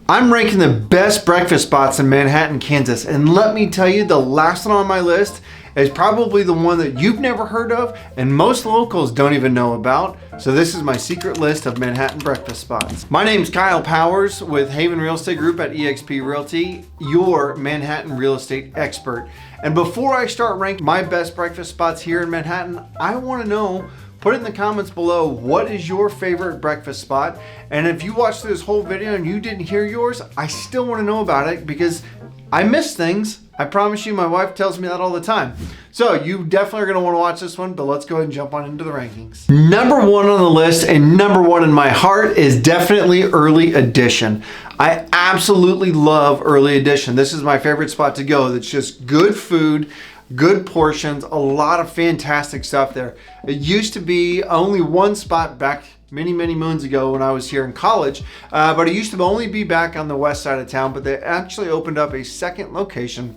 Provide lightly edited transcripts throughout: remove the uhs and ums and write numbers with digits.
I'm ranking the best breakfast spots in Manhattan, Kansas, and let me tell you, the last one on my list is probably the one that you've never heard of and most locals don't even know about. So this is my secret list of Manhattan breakfast spots. My name's Kyle Powers with Haven Real Estate Group at eXp Realty, your Manhattan real estate expert. And before I start ranking my best breakfast spots here in Manhattan, I want to know, put it in the comments below, what is your favorite breakfast spot? And if you watched this whole video and you didn't hear yours, I still want to know about it because I miss things. I promise you, my wife tells me that all the time. So you definitely are going to want to watch this one, but let's go ahead and jump on into the rankings. Number one on the list and number one in my heart is definitely Early Edition. I absolutely love Early Edition. This is my favorite spot to go. It's just good food, good portions, a lot of fantastic stuff there. It used to be only one spot back many moons ago when I was here in college, but it used to only be back on the west side of town, but they actually opened up a second location.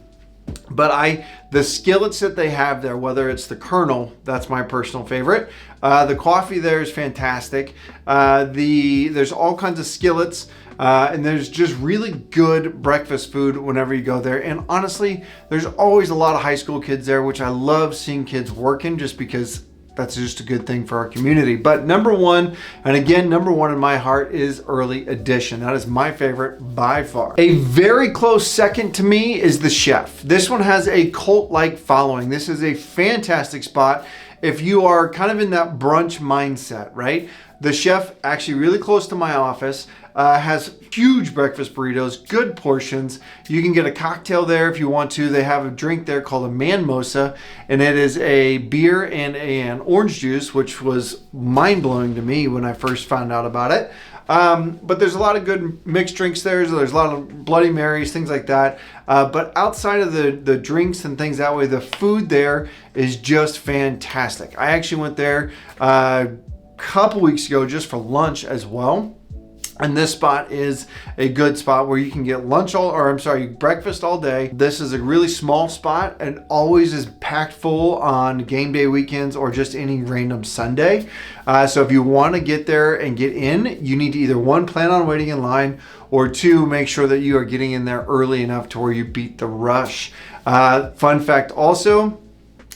But the skillets that they have there, whether it's the Colonel, that's my personal favorite. The coffee there is fantastic. There's all kinds of skillets. And there's just really good breakfast food whenever you go there. And honestly, there's always a lot of high school kids there, which I love seeing kids working just because that's just a good thing for our community. But number one, and again, number one in my heart is Early Edition. That is my favorite by far. A very close second to me is the Chef. This one has a cult-like following. This is a fantastic spot if you are kind of in that brunch mindset, right? The Chef, actually really close to my office, has huge breakfast burritos, good portions. You can get a cocktail there if you want to. They have a drink there called a manmosa, and it is a beer and an orange juice, which was mind-blowing to me when I first found out about it. But there's a lot of good mixed drinks there. So there's a lot of Bloody Marys, things like that. But outside of the drinks and things that way, the food there is just fantastic. I actually went there a couple weeks ago just for lunch as well. And this spot is a good spot where you can get breakfast all day. This is a really small spot and always is packed full on game day weekends or just any random Sunday. So if you want to get there and get in, you need to either one, plan on waiting in line, or two, make sure that you are getting in there early enough to where you beat the rush. Fun fact also,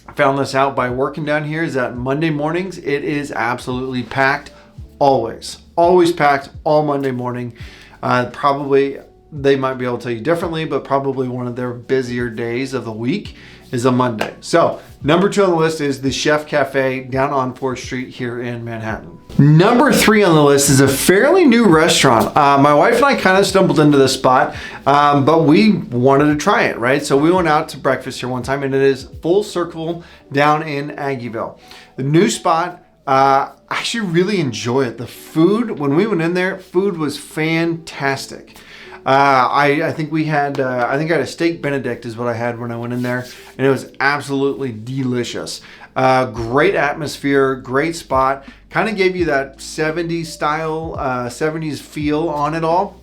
I found this out by working down here, is that Monday mornings, it is absolutely packed. Always packed all Monday morning. Probably, they might be able to tell you differently, but probably one of their busier days of the week is a Monday. So number two on the list is the Chef Cafe down on 4th Street here in Manhattan. Number three on the list is a fairly new restaurant. My wife and I kind of stumbled into this spot, but we wanted to try it, right? So we went out to breakfast here one time, and it is Full Circle down in Aggieville. The new spot, I actually really enjoy it. The food, when we went in there, food was fantastic. I think I had a steak Benedict is what I had when I went in there, and it was absolutely delicious. Great atmosphere, great spot. Kind of gave you that 70s style, 70s feel on it all.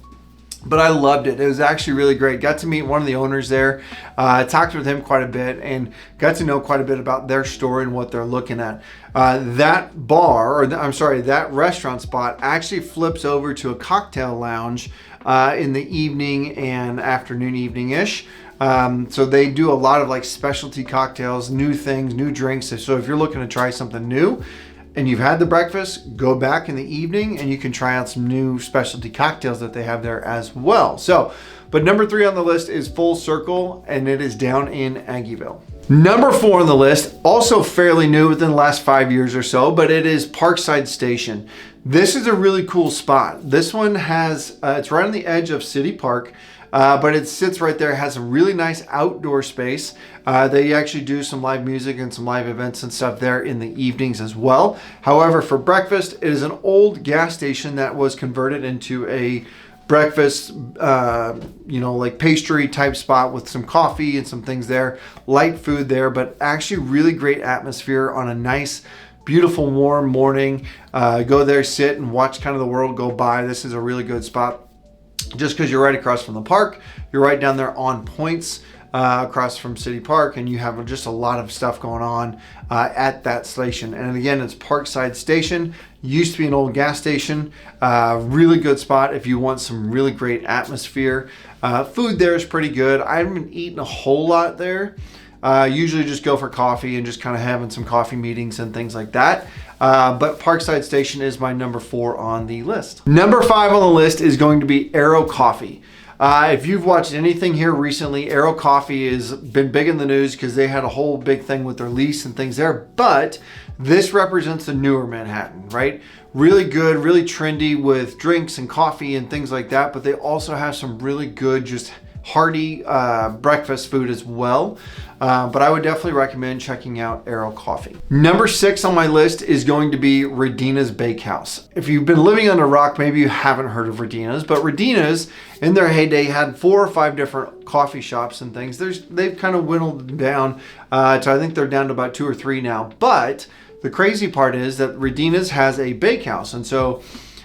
But I loved it. It was actually really great. Got to meet one of the owners there. Talked with him quite a bit and got to know quite a bit about their story and what they're looking at. That restaurant spot actually flips over to a cocktail lounge in the evening and afternoon, evening-ish. So they do a lot of like specialty cocktails, new things, new drinks. So if you're looking to try something new, and you've had the breakfast, go back in the evening and you can try out some new specialty cocktails that they have there as well. So, but number three on the list is Full Circle, and it is down in Aggieville. Number four on the list, also fairly new within the last 5 years or so, but it is Parkside Station. This is a really cool spot. This one has, it's right on the edge of City Park. But it sits right there, has a really nice outdoor space. They actually do some live music and some live events and stuff there in the evenings as well. However, for breakfast, it is an old gas station that was converted into a breakfast, like pastry type spot with some coffee and some things there, light food there, but actually really great atmosphere on a nice, beautiful, warm morning. Go there, sit and watch kind of the world go by. This is a really good spot. Just because you're right across from the park, you're right down there on points. across from City Park, and you have just a lot of stuff going on at that station. And again, it's Parkside Station. Used to be an old gas station. Really good spot if you want some really great atmosphere. Food there is pretty good. I haven't eaten a whole lot there. Usually just go for coffee and just kind of having some coffee meetings and things like that. But Parkside Station is my number 4 on the list. Number 5 on the list is going to be Arrow Coffee. If you've watched anything here recently, Arrow Coffee has been big in the news because they had a whole big thing with their lease and things there. But this represents the newer Manhattan, right? Really good, really trendy with drinks and coffee and things like that. But they also have some really good, just hearty breakfast food as well. But I would definitely recommend checking out Arrow Coffee. Number 6 on my list is going to be Radina's Bakehouse. If you've been living under a rock, maybe you haven't heard of Radina's, but Radina's in their heyday had 4 or 5 different coffee shops and things. They've kind of whittled them down. So I think they're down to about 2 or 3 now. But the crazy part is that Radina's has a bakehouse. And so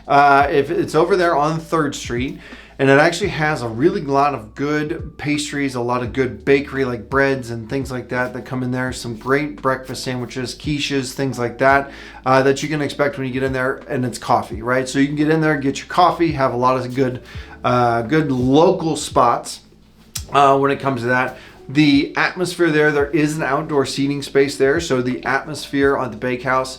if it's over there on 3rd Street, and it actually has a really lot of good pastries, a lot of good bakery like breads and things like that that come in there. Some great breakfast sandwiches, quiches, things like that that you can expect when you get in there. And it's coffee, right? So you can get in there, get your coffee, have a lot of good local spots when it comes to that. The atmosphere there is an outdoor seating space there. So the atmosphere on the bakehouse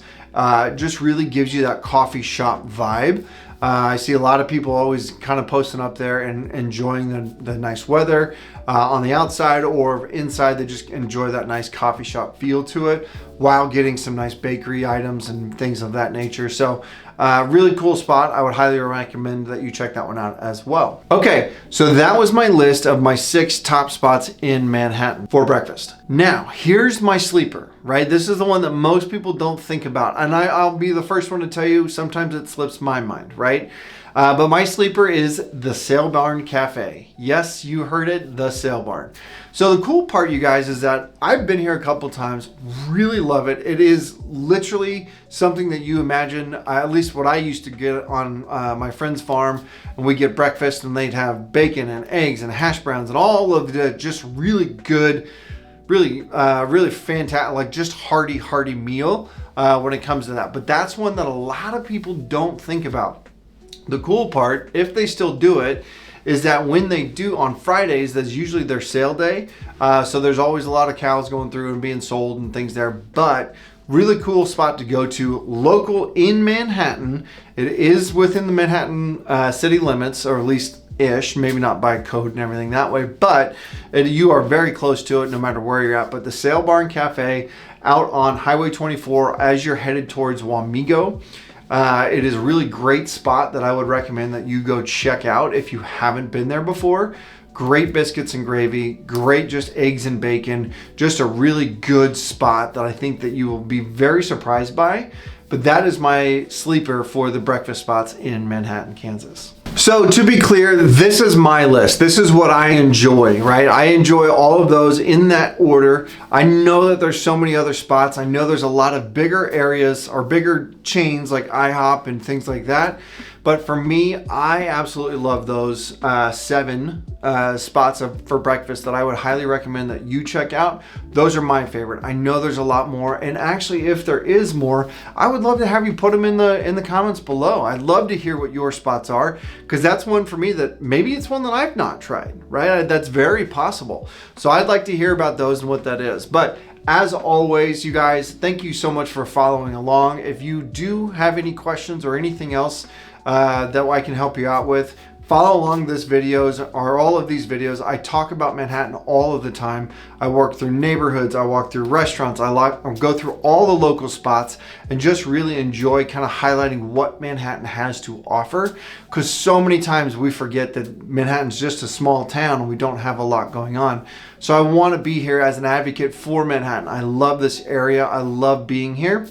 just really gives you that coffee shop vibe. I see a lot of people always kind of posting up there and enjoying the nice weather on the outside or inside. They just enjoy that nice coffee shop feel to it while getting some nice bakery items and things of that nature. So really cool spot. I would highly recommend that you check that one out as well. Okay, so that was my list of my 6 top spots in Manhattan for breakfast. Now, here's my sleeper, right? This is the one that most people don't think about. And I'll be the first one to tell you, sometimes it slips my mind, right? But my sleeper is the Sail Barn Cafe. Yes, you heard it, the Sail Barn. So the cool part, you guys, is that I've been here a couple times, really love it. It is literally something that you imagine, at least what I used to get on my friend's farm, and we get breakfast and they'd have bacon and eggs and hash browns and all of the just really good, really fantastic, like just hearty meal when it comes to that. But that's one that a lot of people don't think about. The cool part, if they still do it, is that when they do on Fridays, that's usually their sale day. So there's always a lot of cows going through and being sold and things there. But really cool spot to go to, local in Manhattan. It is within the Manhattan city limits, or at least ish, maybe not by code and everything that way, but you are very close to it no matter where you're at. But the Sail Barn Cafe out on Highway 24 as you're headed towards Wamego. It is a really great spot that I would recommend that you go check out if you haven't been there before. Great biscuits and gravy, great just eggs and bacon, just a really good spot that I think that you will be very surprised by. But that is my sleeper for the breakfast spots in Manhattan, Kansas. So to be clear, this is my list. This is what I enjoy, right? I enjoy all of those in that order. I know that there's so many other spots. I know there's a lot of bigger areas or bigger chains like IHOP and things like that. But for me, I absolutely love those 7 spots for breakfast that I would highly recommend that you check out. Those are my favorite. I know there's a lot more, and actually, if there is more, I would love to have you put them in the comments below. I'd love to hear what your spots are, because that's one for me that maybe it's one that I've not tried, right? That's very possible. So I'd like to hear about those and what that is. But as always, you guys, thank you so much for following along. If you do have any questions or anything else that I can help you out with, follow along this videos or all of these videos. I talk about Manhattan all of the time. I work through neighborhoods, I walk through restaurants, I go through all the local spots and just really enjoy kind of highlighting what Manhattan has to offer, because so many times we forget that Manhattan's just a small town and we don't have a lot going on. So I want to be here as an advocate for Manhattan. I love this area. I love being here.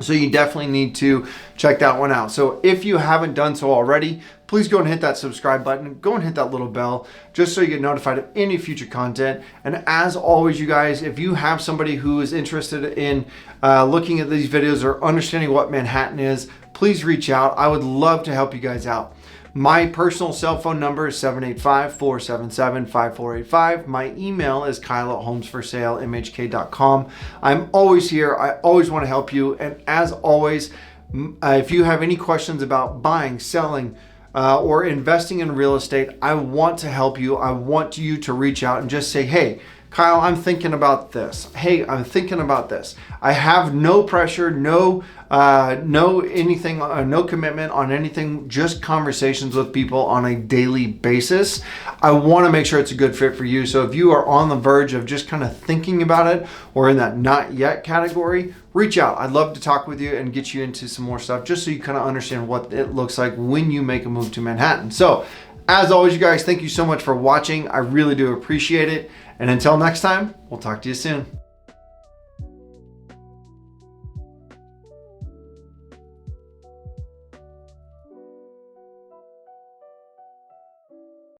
So you definitely need to check that one out. So if you haven't done so already, please go and hit that subscribe button. Go and hit that little bell just so you get notified of any future content. And as always, you guys, if you have somebody who is interested in looking at these videos or understanding what Manhattan is, please reach out. I would love to help you guys out. My personal cell phone number is 785-477-5485. My email is kyle@homesforsalemhk.com. I'm always here. I always want to help you. And as always, if you have any questions about buying, selling, or investing in real estate, I want to help you. I want you to reach out and just say, hey, Kyle, I'm thinking about this. Hey, I'm thinking about this. I have no pressure, no anything, no commitment on anything, just conversations with people on a daily basis. I want to make sure it's a good fit for you. So if you are on the verge of just kind of thinking about it or in that not yet category, reach out. I'd love to talk with you and get you into some more stuff just so you kind of understand what it looks like when you make a move to Manhattan. So as always, you guys, thank you so much for watching. I really do appreciate it. And until next time, we'll talk to you soon.